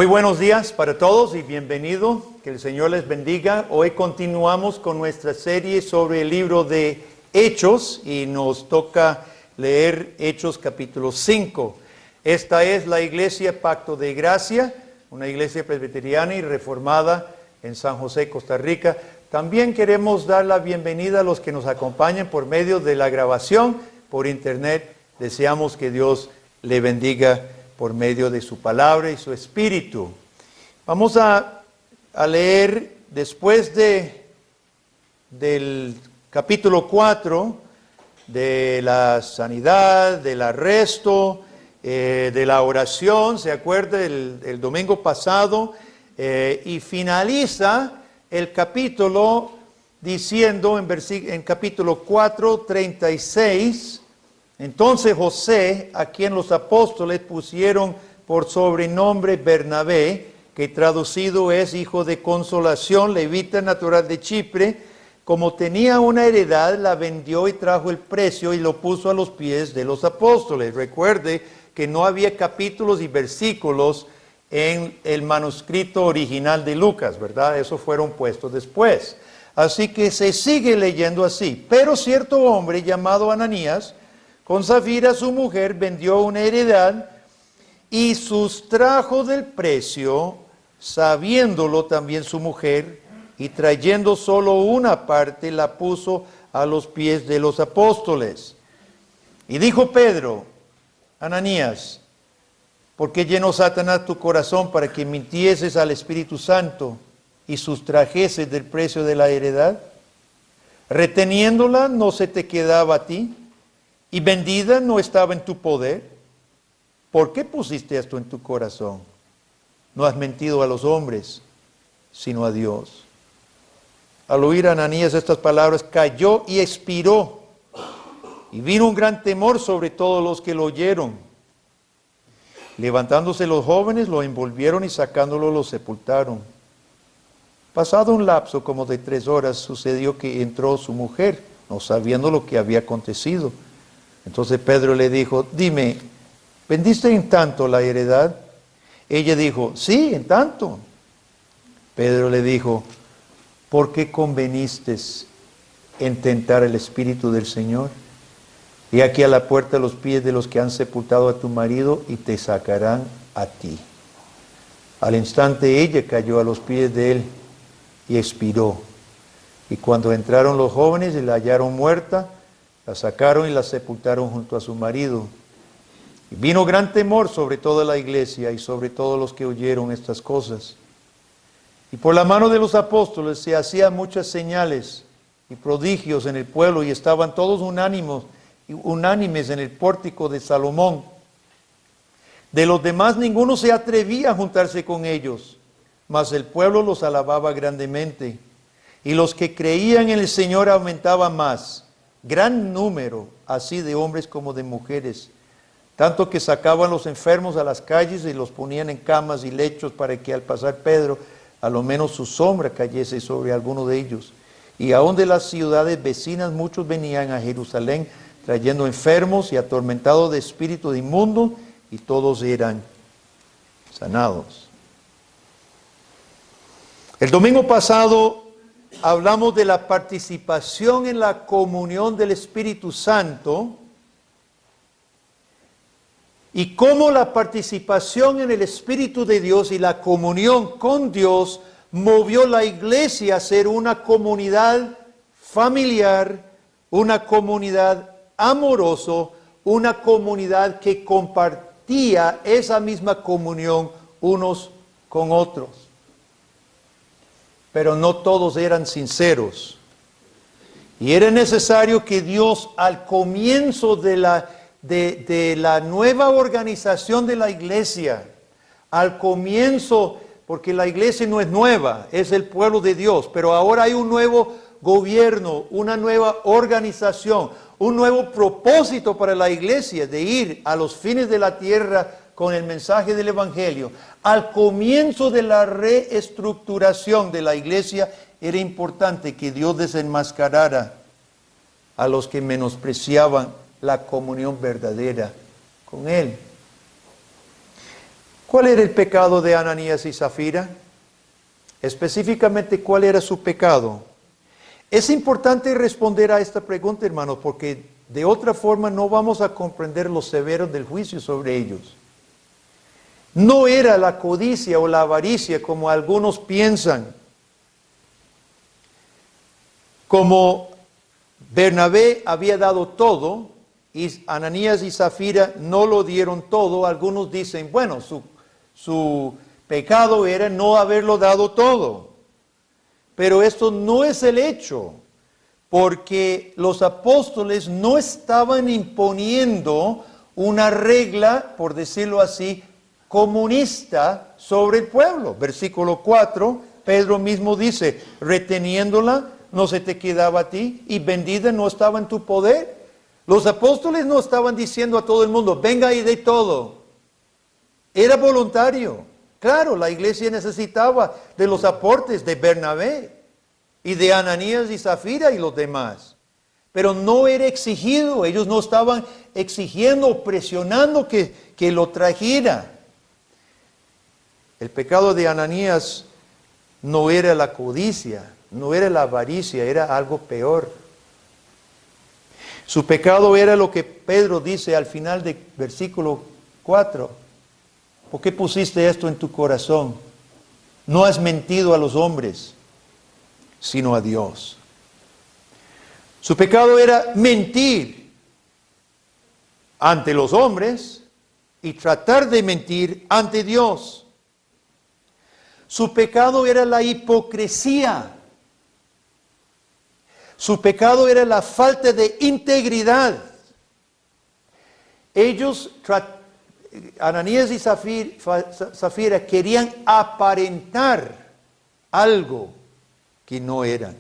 Muy buenos días para todos y bienvenido, que el Señor les bendiga. Hoy continuamos con nuestra serie sobre el libro de Hechos y nos toca leer Hechos capítulo 5. Esta es la iglesia Pacto de Gracia, una iglesia presbiteriana y reformada en San José, Costa Rica. También queremos dar la bienvenida a los que nos acompañan por medio de la grabación por internet. Deseamos que Dios le bendiga por medio de su palabra y su espíritu. Vamos a leer después del capítulo 4 de la sanidad, del arresto, de la oración, ¿se acuerda? El domingo pasado, y finaliza el capítulo diciendo en capítulo 4:36, entonces José, a quien los apóstoles pusieron por sobrenombre Bernabé, que traducido es hijo de consolación, levita natural de Chipre, como tenía una heredad, la vendió y trajo el precio y lo puso a los pies de los apóstoles. Recuerde que no había capítulos y versículos en el manuscrito original de Lucas, ¿verdad? Esos fueron puestos después. Así que se sigue leyendo así. Pero cierto hombre llamado Ananías, con Safira su mujer, vendió una heredad y sustrajo del precio, sabiéndolo también su mujer, y trayendo solo una parte, la puso a los pies de los apóstoles. Y dijo Pedro, Ananías, ¿por qué llenó Satanás tu corazón para que mintieses al Espíritu Santo y sustrajeses del precio de la heredad? Reteniéndola no se te quedaba a ti, y vendida no estaba en tu poder. ¿Por qué pusiste esto en tu corazón? No has mentido a los hombres, sino a Dios. Al oír a Ananías estas palabras, cayó y expiró, y vino un gran temor sobre todos los que lo oyeron. Levantándose los jóvenes, lo envolvieron y sacándolo lo sepultaron. Pasado un lapso como de 3 horas, sucedió que entró su mujer, no sabiendo lo que había acontecido. Entonces Pedro le dijo, dime, ¿vendiste en tanto la heredad? Ella dijo, sí, en tanto. Pedro le dijo, ¿por qué conveniste en tentar el Espíritu del Señor? Y aquí a la puerta los pies de los que han sepultado a tu marido y te sacarán a ti. Al instante ella cayó a los pies de él y expiró. Y cuando entraron los jóvenes y la hallaron muerta, la sacaron y la sepultaron junto a su marido. Y vino gran temor sobre toda la iglesia y sobre todos los que oyeron estas cosas. Y por la mano de los apóstoles se hacían muchas señales y prodigios en el pueblo, y estaban todos unánimes en el pórtico de Salomón. De los demás ninguno se atrevía a juntarse con ellos, mas el pueblo los alababa grandemente. Y los que creían en el Señor aumentaban más, gran número, así de hombres como de mujeres, tanto que sacaban los enfermos a las calles y los ponían en camas y lechos para que al pasar Pedro, a lo menos su sombra cayese sobre alguno de ellos. Y aun de las ciudades vecinas muchos venían a Jerusalén, trayendo enfermos y atormentados de espíritu inmundo, y todos eran sanados. El domingo pasado hablamos de la participación en la comunión del Espíritu Santo y cómo la participación en el Espíritu de Dios y la comunión con Dios movió la iglesia a ser una comunidad familiar, una comunidad amorosa, una comunidad que compartía esa misma comunión unos con otros. Pero no todos eran sinceros. Y era necesario que Dios, al comienzo de la nueva organización de la iglesia, al comienzo, porque la iglesia no es nueva, es el pueblo de Dios, pero ahora hay un nuevo gobierno, una nueva organización, un nuevo propósito para la iglesia de ir a los fines de la tierra con el mensaje del Evangelio. Al comienzo de la reestructuración de la iglesia, era importante que Dios desenmascarara a los que menospreciaban la comunión verdadera con Él. ¿Cuál era el pecado de Ananías y Zafira? Específicamente, ¿cuál era su pecado? Es importante responder a esta pregunta, hermanos, porque de otra forma no vamos a comprender lo severo del juicio sobre ellos. No era la codicia o la avaricia como algunos piensan. Como Bernabé había dado todo y Ananías y Zafira no lo dieron todo, algunos dicen, bueno, su pecado era no haberlo dado todo. Pero esto no es el hecho, porque los apóstoles no estaban imponiendo una regla, por decirlo así, comunista sobre el pueblo. Versículo 4, Pedro mismo dice, reteniéndola no se te quedaba a ti y vendida no estaba en tu poder. Los apóstoles no estaban diciendo a todo el mundo, venga y dé todo. Era voluntario. Claro, la iglesia necesitaba de los aportes de Bernabé y de Ananías y Zafira y los demás. Pero no era exigido, ellos no estaban exigiendo o presionando que lo trajera. El pecado de Ananías no era la codicia, no era la avaricia, era algo peor. Su pecado era lo que Pedro dice al final del versículo 4. ¿Por qué pusiste esto en tu corazón? No has mentido a los hombres, sino a Dios. Su pecado era mentir ante los hombres y tratar de mentir ante Dios. Su pecado era la hipocresía. Su pecado era la falta de integridad. Ellos, Ananías y Zafira, querían aparentar algo que no eran.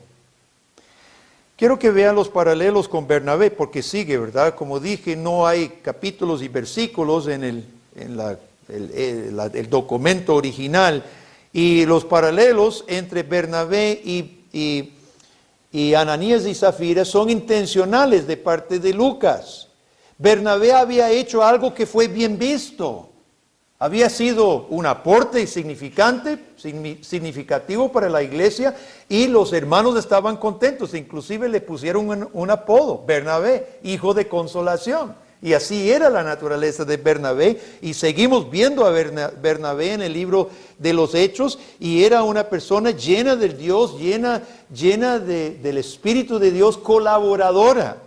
Quiero que vean los paralelos con Bernabé, porque sigue, ¿verdad? Como dije, no hay capítulos y versículos en el documento original. Y los paralelos entre Bernabé y Ananías y Zafira son intencionales de parte de Lucas. Bernabé había hecho algo que fue bien visto. Había sido un aporte significativo para la iglesia y los hermanos estaban contentos. Inclusive le pusieron un apodo, Bernabé, hijo de consolación. Y así era la naturaleza de Bernabé. Y seguimos viendo a Bernabé en el libro de los Hechos. Y era una persona llena de Dios, llena del Espíritu de Dios, colaboradora.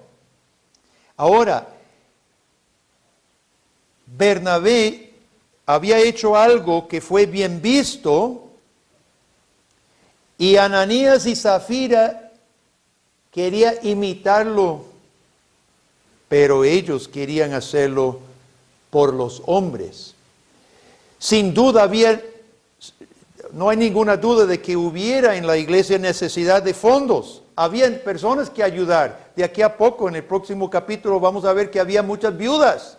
Ahora, Bernabé había hecho algo que fue bien visto. Y Ananías y Zafira quería imitarlo. Pero ellos querían hacerlo por los hombres. Sin duda no hay ninguna duda de que hubiera en la iglesia necesidad de fondos. Habían personas que ayudar. De aquí a poco, en el próximo capítulo, vamos a ver que había muchas viudas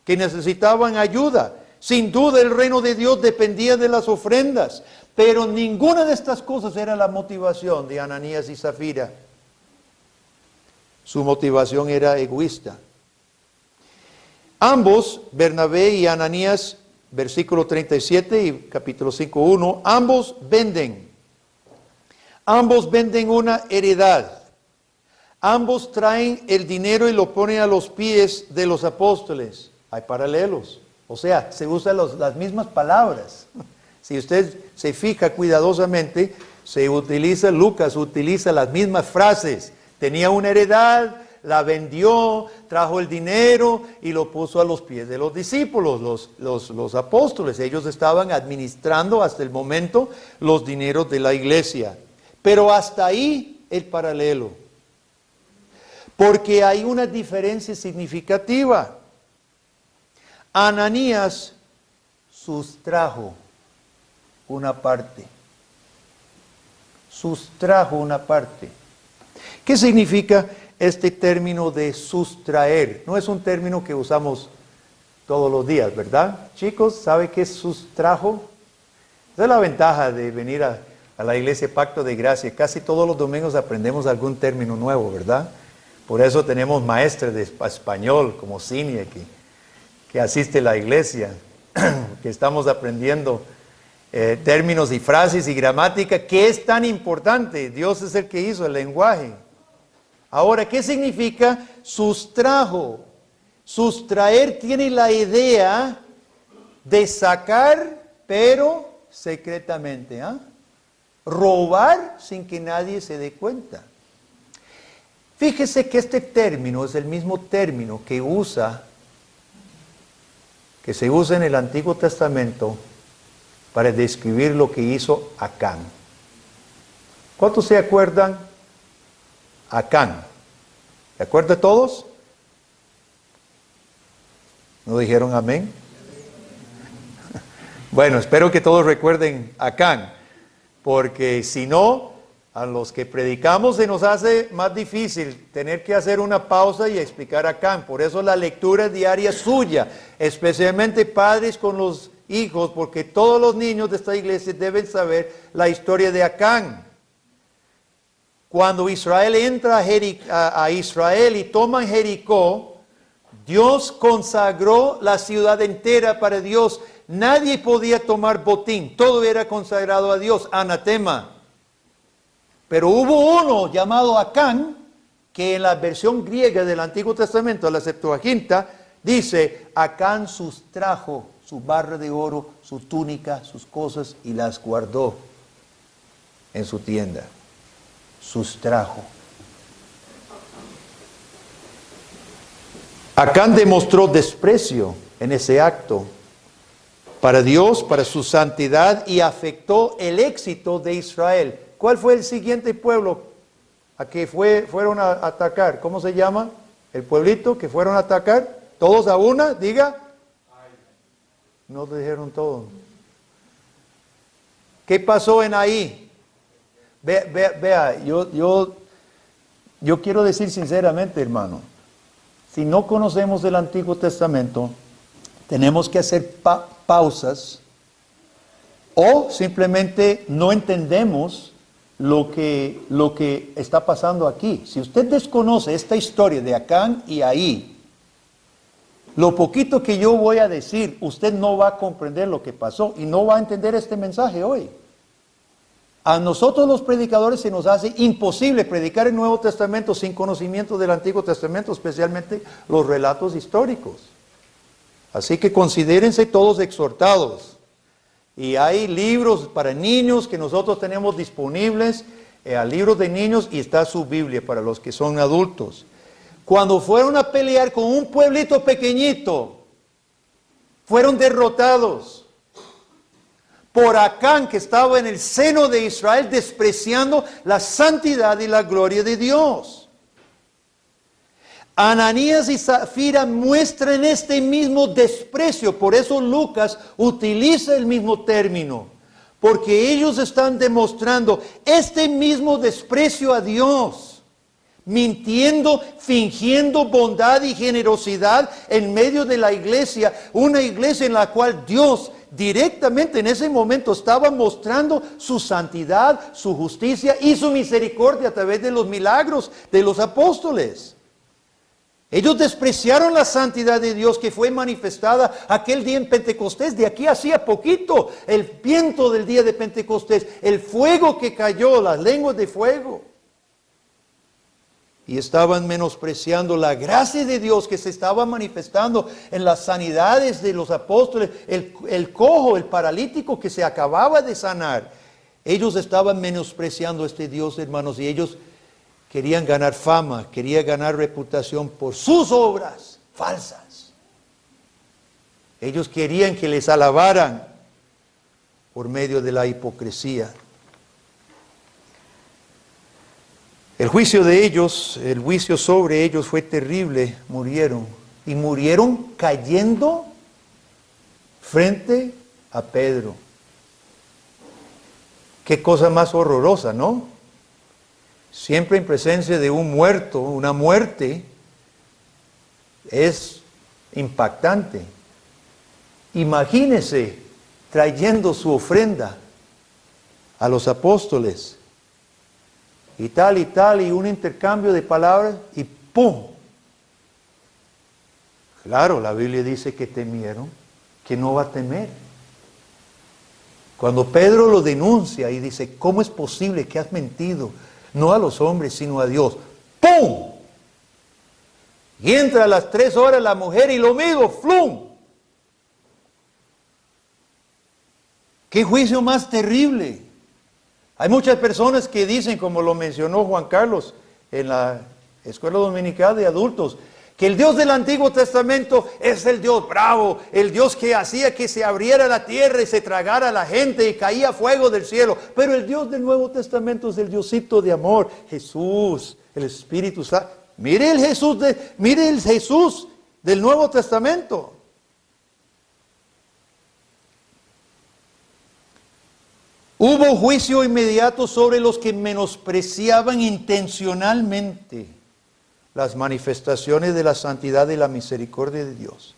que necesitaban ayuda. Sin duda el reino de Dios dependía de las ofrendas. Pero ninguna de estas cosas era la motivación de Ananías y Zafira. Su motivación era egoísta. Ambos, Bernabé y Ananías, versículo 37 y capítulo 5:1, ambos venden. Ambos venden una heredad. Ambos traen el dinero y lo ponen a los pies de los apóstoles. Hay paralelos. O sea, se usan las mismas palabras. Si usted se fija cuidadosamente, Lucas utiliza las mismas frases. Tenía una heredad, la vendió, trajo el dinero y lo puso a los pies de los discípulos, los apóstoles. Ellos estaban administrando hasta el momento los dineros de la iglesia. Pero hasta ahí el paralelo. Porque hay una diferencia significativa. Ananías sustrajo una parte. Sustrajo una parte. ¿Qué significa este término de sustraer? No es un término que usamos todos los días, ¿verdad? Chicos, ¿sabe qué es sustrajo? Esa es la ventaja de venir a la iglesia Pacto de Gracia. Casi todos los domingos aprendemos algún término nuevo, ¿verdad? Por eso tenemos maestras de español como Cinia que asiste a la iglesia. que estamos aprendiendo términos y frases y gramática, que es tan importante. Dios es el que hizo el lenguaje. Ahora, ¿qué significa sustrajo? Sustraer tiene la idea de sacar, pero secretamente. Robar sin que nadie se dé cuenta. Fíjese que este término es el mismo término que se usa en el Antiguo Testamento para describir lo que hizo Acán. ¿Cuántos se acuerdan? Acán. ¿Se acuerdan todos? ¿No dijeron amén? Bueno, espero que todos recuerden Acán, porque si no, a los que predicamos se nos hace más difícil tener que hacer una pausa y explicar Acán. Por eso la lectura diaria suya, especialmente padres con los hijos, porque todos los niños de esta iglesia deben saber la historia de Acán. Cuando Israel entra a Israel y toman Jericó, Dios consagró la ciudad entera para Dios. Nadie podía tomar botín, todo era consagrado a Dios, anatema. Pero hubo uno llamado Acán, que en la versión griega del Antiguo Testamento, la Septuaginta, dice, Acán sustrajo su barra de oro, su túnica, sus cosas, y las guardó en su tienda. Sustrajo. Acán demostró desprecio en ese acto para Dios, para su santidad, y afectó el éxito de Israel. ¿Cuál fue el siguiente pueblo a que fueron a atacar? ¿Cómo se llama? El pueblito que fueron a atacar. ¿Todos a una? Diga. No dijeron todos. ¿Qué pasó en ahí? Vea, yo quiero decir sinceramente, hermano, si no conocemos el Antiguo Testamento, tenemos que hacer pausas, o simplemente no entendemos lo que está pasando aquí. Si usted desconoce esta historia de Acán y Ahí, lo poquito que yo voy a decir, usted no va a comprender lo que pasó y no va a entender este mensaje hoy. A nosotros los predicadores se nos hace imposible predicar el Nuevo Testamento sin conocimiento del Antiguo Testamento, especialmente los relatos históricos. Así que considérense todos exhortados. Y hay libros para niños que nosotros tenemos disponibles, libros de niños, y está su Biblia para los que son adultos. Cuando fueron a pelear con un pueblito pequeñito, fueron derrotados por Acán, que estaba en el seno de Israel, despreciando la santidad y la gloria de Dios. Ananías y Zafira muestran este mismo desprecio, por eso Lucas utiliza el mismo término, porque ellos están demostrando este mismo desprecio a Dios, mintiendo, fingiendo bondad y generosidad en medio de la iglesia, una iglesia en la cual Dios directamente en ese momento estaba mostrando su santidad, su justicia y su misericordia a través de los milagros de los apóstoles. Ellos despreciaron la santidad de Dios que fue manifestada aquel día en Pentecostés. De aquí hacía poquito, el viento del día de Pentecostés, el fuego que cayó, las lenguas de fuego. Y estaban menospreciando la gracia de Dios que se estaba manifestando en las sanidades de los apóstoles, el cojo, el paralítico que se acababa de sanar. Ellos estaban menospreciando a este Dios, hermanos, y ellos querían ganar fama, querían ganar reputación por sus obras falsas. Ellos querían que les alabaran por medio de la hipocresía. El juicio de ellos, el juicio sobre ellos fue terrible, murieron. Y murieron cayendo frente a Pedro. Qué cosa más horrorosa, ¿no? Siempre en presencia de un muerto, una muerte, es impactante. Imagínese trayendo su ofrenda a los apóstoles. Y tal, y un intercambio de palabras, y ¡pum! Claro, la Biblia dice que temieron. que no va a temer. Cuando Pedro lo denuncia y dice, ¿cómo es posible que has mentido? No a los hombres, sino a Dios. ¡Pum! Y entra a las 3 horas la mujer y lo mismo, ¡flum! ¡Qué juicio más terrible! Hay muchas personas que dicen, como lo mencionó Juan Carlos en la escuela dominical de adultos, que el Dios del Antiguo Testamento es el Dios bravo, el Dios que hacía que se abriera la tierra y se tragara a la gente y caía fuego del cielo. Pero el Dios del Nuevo Testamento es el Diosito de amor, Jesús, el Espíritu Santo. Mire el Jesús del Nuevo Testamento. Hubo juicio inmediato sobre los que menospreciaban intencionalmente las manifestaciones de la santidad y la misericordia de Dios.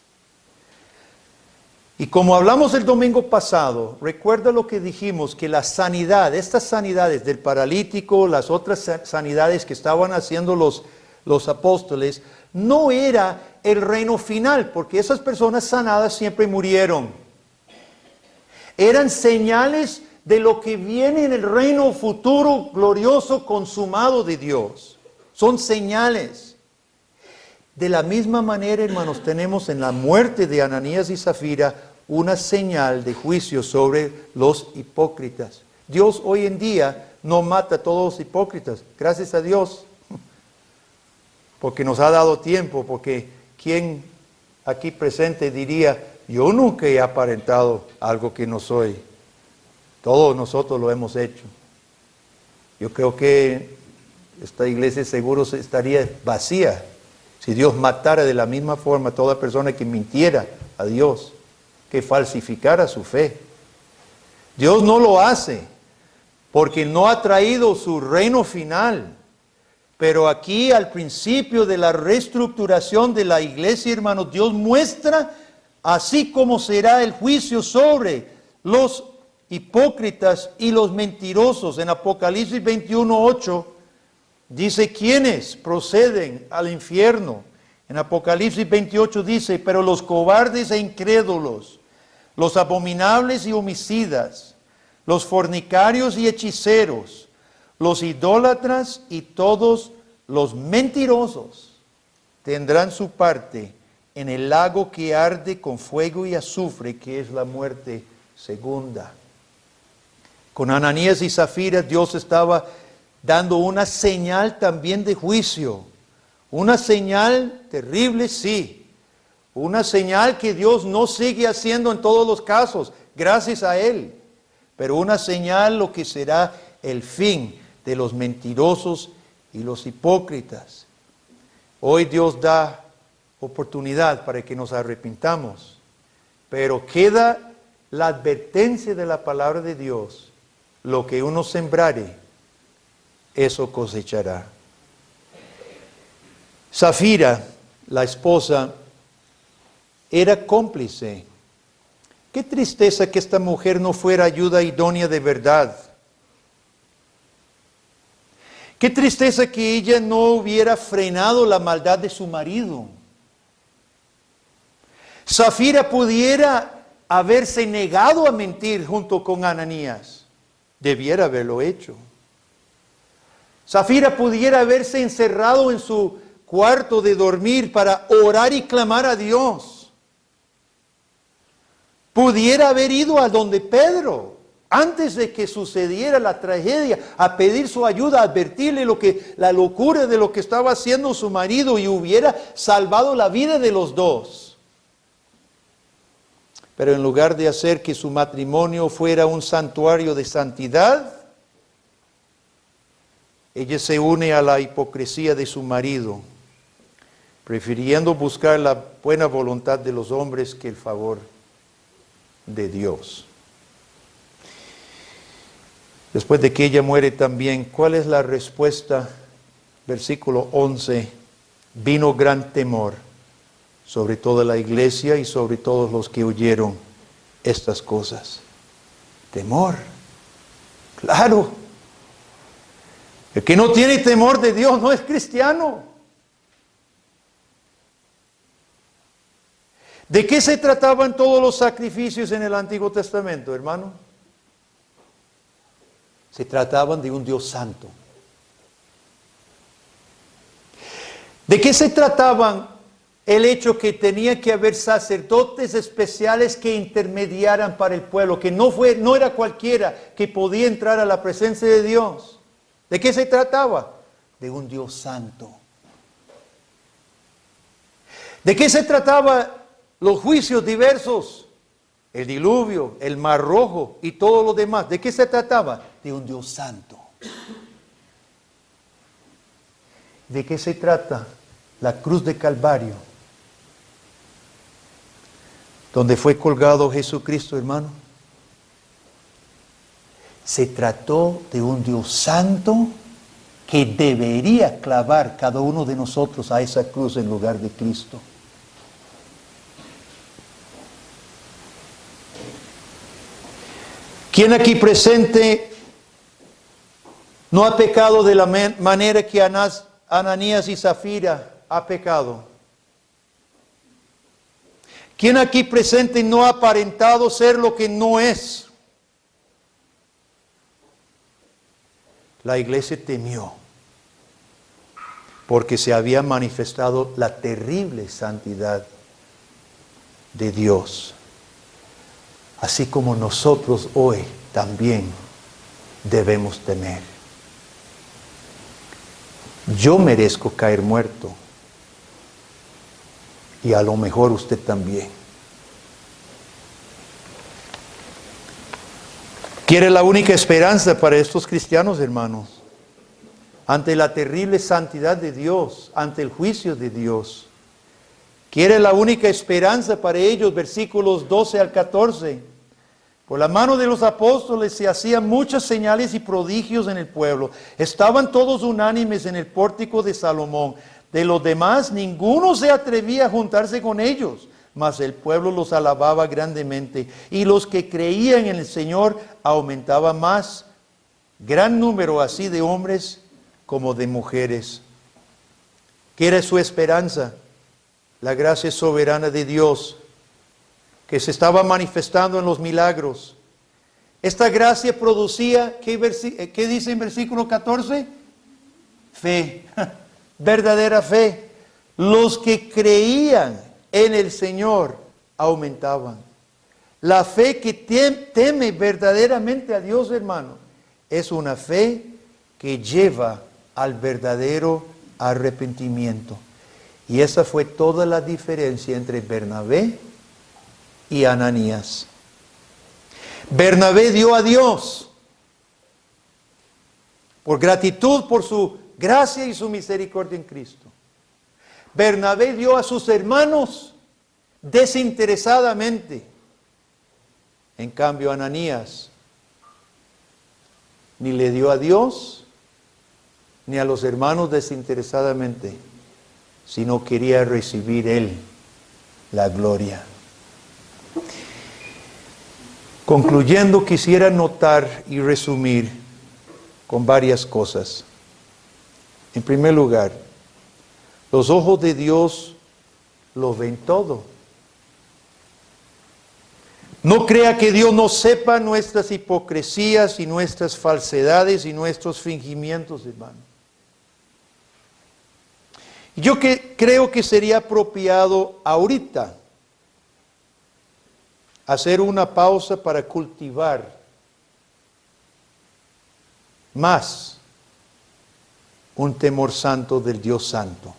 Y como hablamos el domingo pasado, recuerda lo que dijimos, que la sanidad, estas sanidades del paralítico, las otras sanidades que estaban haciendo los apóstoles, no era el reino final, porque esas personas sanadas siempre murieron. Eran señales de lo que viene en el reino futuro, glorioso, consumado de Dios. Son señales. De la misma manera, hermanos, tenemos en la muerte de Ananías y Zafira una señal de juicio sobre los hipócritas. Dios hoy en día no mata a todos los hipócritas, gracias a Dios, porque nos ha dado tiempo, porque ¿quién aquí presente diría, yo nunca he aparentado algo que no soy? Todos nosotros lo hemos hecho. Yo creo que esta iglesia seguro estaría vacía si Dios matara de la misma forma a toda persona que mintiera a Dios, que falsificara su fe. Dios no lo hace porque no ha traído su reino final. Pero aquí al principio de la reestructuración de la iglesia, hermanos, Dios muestra así como será el juicio sobre los hipócritas y los mentirosos. En Apocalipsis 21:8 dice, ¿quiénes proceden al infierno? En Apocalipsis 28 dice, pero los cobardes e incrédulos, los abominables y homicidas, los fornicarios y hechiceros, los idólatras y todos los mentirosos tendrán su parte en el lago que arde con fuego y azufre, que es la muerte segunda. Con Ananías y Zafira Dios estaba dando una señal también de juicio. Una señal terrible, sí. Una señal que Dios no sigue haciendo en todos los casos, gracias a Él. Pero una señal lo que será el fin de los mentirosos y los hipócritas. Hoy Dios da oportunidad para que nos arrepintamos. Pero queda la advertencia de la palabra de Dios. Lo que uno sembrare, eso cosechará. Zafira, la esposa, era cómplice. Qué tristeza que esta mujer no fuera ayuda idónea de verdad. Qué tristeza que ella no hubiera frenado la maldad de su marido. Zafira pudiera haberse negado a mentir junto con Ananías. Debiera haberlo hecho. Zafira pudiera haberse encerrado en su cuarto de dormir para orar y clamar a Dios. Pudiera haber ido a donde Pedro, antes de que sucediera la tragedia, a pedir su ayuda, a advertirle la locura de lo que estaba haciendo su marido y hubiera salvado la vida de los dos. Pero en lugar de hacer que su matrimonio fuera un santuario de santidad, ella se une a la hipocresía de su marido, prefiriendo buscar la buena voluntad de los hombres que el favor de Dios. Después de que ella muere también, ¿cuál es la respuesta? Versículo 11, vino gran temor sobre toda la iglesia y sobre todos los que oyeron estas cosas. Temor, claro. El que no tiene temor de Dios no es cristiano. ¿De qué se trataban todos los sacrificios en el Antiguo Testamento, hermano? Se trataban de un Dios santo. ¿De qué se trataban el hecho que tenía que haber sacerdotes especiales que intermediaran para el pueblo, que no era cualquiera que podía entrar a la presencia de Dios? ¿De qué se trataba? De un Dios santo. ¿De qué se trataba los juicios diversos? El diluvio, el mar rojo y todo lo demás. ¿De qué se trataba? De un Dios santo. ¿De qué se trata la cruz de Calvario? Donde fue colgado Jesucristo, hermano. Se trató de un Dios santo que debería clavar cada uno de nosotros a esa cruz en lugar de Cristo. ¿Quién aquí presente no ha pecado de la manera que Ananías y Zafira ha pecado? ¿Quién aquí presente no ha aparentado ser lo que no es? La iglesia temió porque se había manifestado la terrible santidad de Dios. Así como nosotros hoy también debemos temer. Yo merezco caer muerto. Y a lo mejor usted también. ¿Quiere la única esperanza para estos cristianos, hermanos? Ante la terrible santidad de Dios, ante el juicio de Dios. ¿Quiere la única esperanza para ellos? Versículos 12 al 14. Por la mano de los apóstoles se hacían muchas señales y prodigios en el pueblo. Estaban todos unánimes en el pórtico de Salomón. De los demás, ninguno se atrevía a juntarse con ellos, mas el pueblo los alababa grandemente. Y los que creían en el Señor aumentaba más, gran número así de hombres como de mujeres. ¿Qué era su esperanza? La gracia soberana de Dios, que se estaba manifestando en los milagros. Esta gracia producía, ¿qué dice en versículo 14? Fe, verdadera fe. Los que creían en el Señor aumentaban. La fe que teme verdaderamente a Dios, hermano, es una fe que lleva al verdadero arrepentimiento. Y esa fue toda la diferencia entre Bernabé y Ananías. Bernabé dio a Dios por gratitud por su gracia y su misericordia en Cristo. Bernabé dio a sus hermanos desinteresadamente. En cambio, Ananías ni le dio a Dios ni a los hermanos desinteresadamente, sino quería recibir él la gloria. Concluyendo, quisiera notar y resumir con varias cosas. En primer lugar, los ojos de Dios lo ven todo. No crea que Dios no sepa nuestras hipocresías y nuestras falsedades y nuestros fingimientos, hermano. Yo creo que sería apropiado ahorita hacer una pausa para cultivar más un temor santo del Dios santo.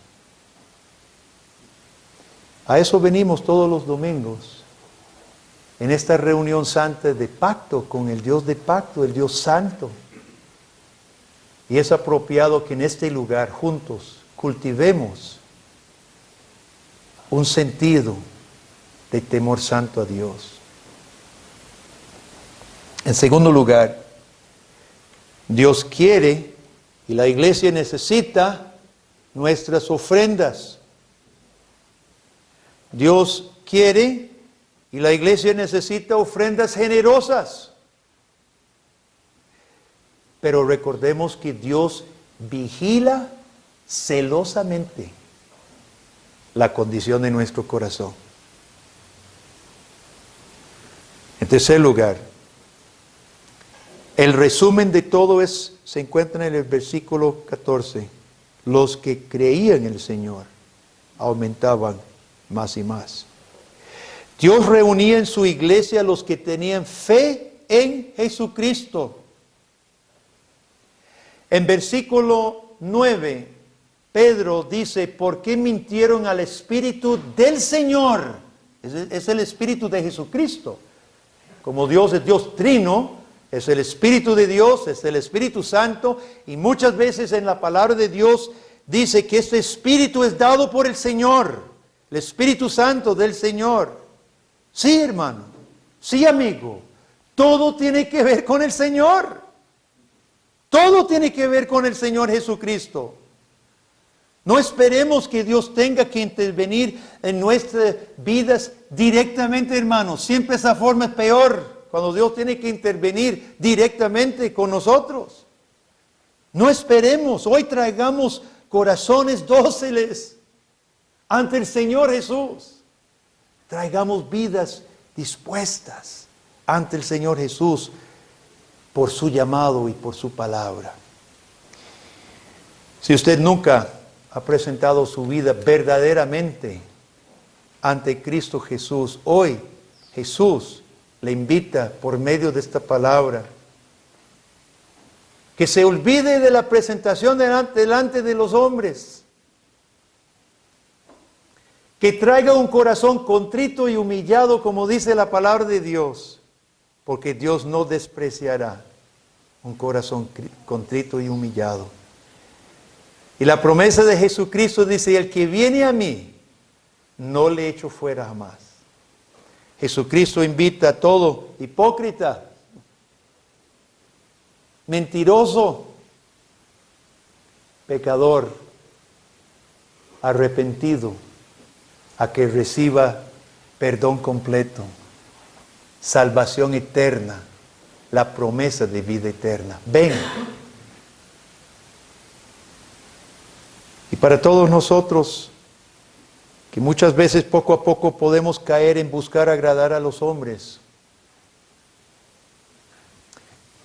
A eso venimos todos los domingos, en esta reunión santa de pacto con el Dios de pacto, el Dios santo. Y es apropiado que en este lugar juntos cultivemos un sentido de temor santo a Dios. En segundo lugar, Dios quiere y la iglesia necesita nuestras ofrendas. Dios quiere y la iglesia necesita ofrendas generosas. Pero recordemos que Dios vigila celosamente la condición de nuestro corazón. En tercer lugar, el resumen de todo se encuentra en el versículo 14. Los que creían en el Señor aumentaban más y más. Dios reunía en su iglesia a los que tenían fe en Jesucristo. En versículo 9, Pedro dice, ¿por qué mintieron al Espíritu del Señor? Es el Espíritu de Jesucristo. Como Dios es Dios trino, es el Espíritu de Dios, es el Espíritu Santo, y muchas veces en la palabra de Dios dice que este Espíritu es dado por el Señor, el Espíritu Santo del Señor. Sí, hermano, sí, amigo, todo tiene que ver con el Señor. Todo tiene que ver con el Señor Jesucristo. No esperemos que Dios tenga que intervenir en nuestras vidas directamente, hermanos. Siempre esa forma es peor, cuando Dios tiene que intervenir directamente con nosotros. No esperemos, hoy traigamos corazones dóciles ante el Señor Jesús. Traigamos vidas dispuestas ante el Señor Jesús por su llamado y por su palabra. Si usted nunca ha presentado su vida verdaderamente ante Cristo Jesús, hoy Jesús le invita por medio de esta palabra que se olvide de la presentación delante de los hombres, que traiga un corazón contrito y humillado, como dice la palabra de Dios, porque Dios no despreciará un corazón contrito y humillado. Y la promesa de Jesucristo dice, el que viene a mí, no le echo fuera jamás. Jesucristo invita a todo hipócrita, mentiroso, pecador, arrepentido, a que reciba perdón completo, salvación eterna, la promesa de vida eterna. Ven. Y para todos nosotros, que muchas veces poco a poco podemos caer en buscar agradar a los hombres,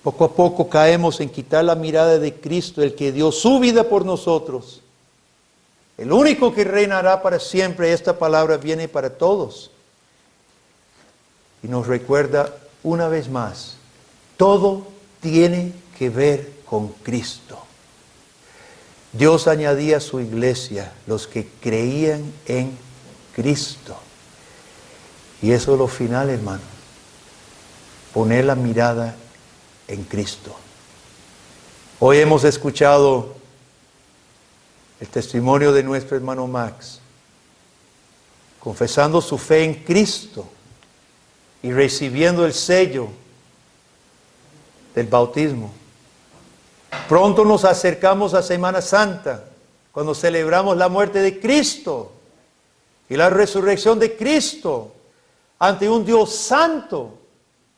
poco a poco caemos en quitar la mirada de Cristo, el que dio su vida por nosotros. El único que reinará para siempre. Esta palabra viene para todos. Y nos recuerda una vez más, todo tiene que ver con Cristo. Dios añadía a su iglesia los que creían en Cristo. Y eso es lo final, hermano. Poner la mirada en Cristo. Hoy hemos escuchado el testimonio de nuestro hermano Max, confesando su fe en Cristo y recibiendo el sello del bautismo. Pronto nos acercamos a Semana Santa, cuando celebramos la muerte de Cristo y la resurrección de Cristo ante un Dios santo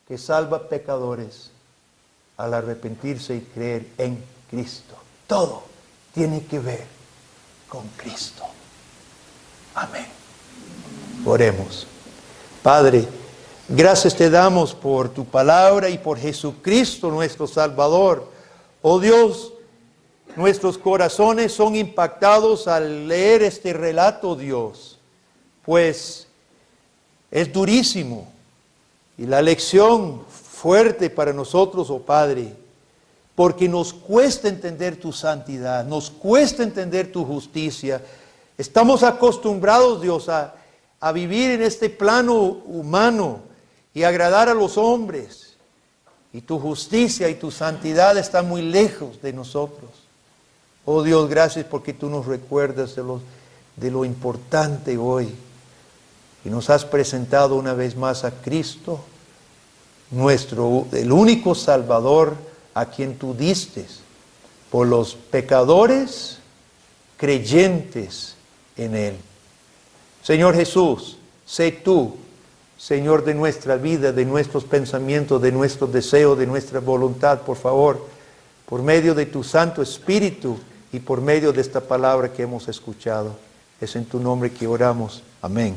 que salva pecadores al arrepentirse y creer en Cristo. Todo tiene que ver con Cristo. Amén. Oremos. Padre, gracias te damos por tu palabra y por Jesucristo nuestro Salvador. Oh Dios, nuestros corazones son impactados al leer este relato, Dios, pues es durísimo y la lección fuerte para nosotros, oh Padre, porque nos cuesta entender tu santidad, nos cuesta entender tu justicia. Estamos acostumbrados, Dios, a vivir en este plano humano y agradar a los hombres. Y tu justicia y tu santidad están muy lejos de nosotros. Oh Dios, gracias porque tú nos recuerdas de lo importante hoy. Y nos has presentado una vez más a Cristo, el único Salvador a quien tú diste por los pecadores creyentes en Él. Señor Jesús, sé tú, Señor de nuestra vida, de nuestros pensamientos, de nuestros deseos, de nuestra voluntad, por favor, por medio de tu Santo Espíritu y por medio de esta palabra que hemos escuchado. Es en tu nombre que oramos. Amén.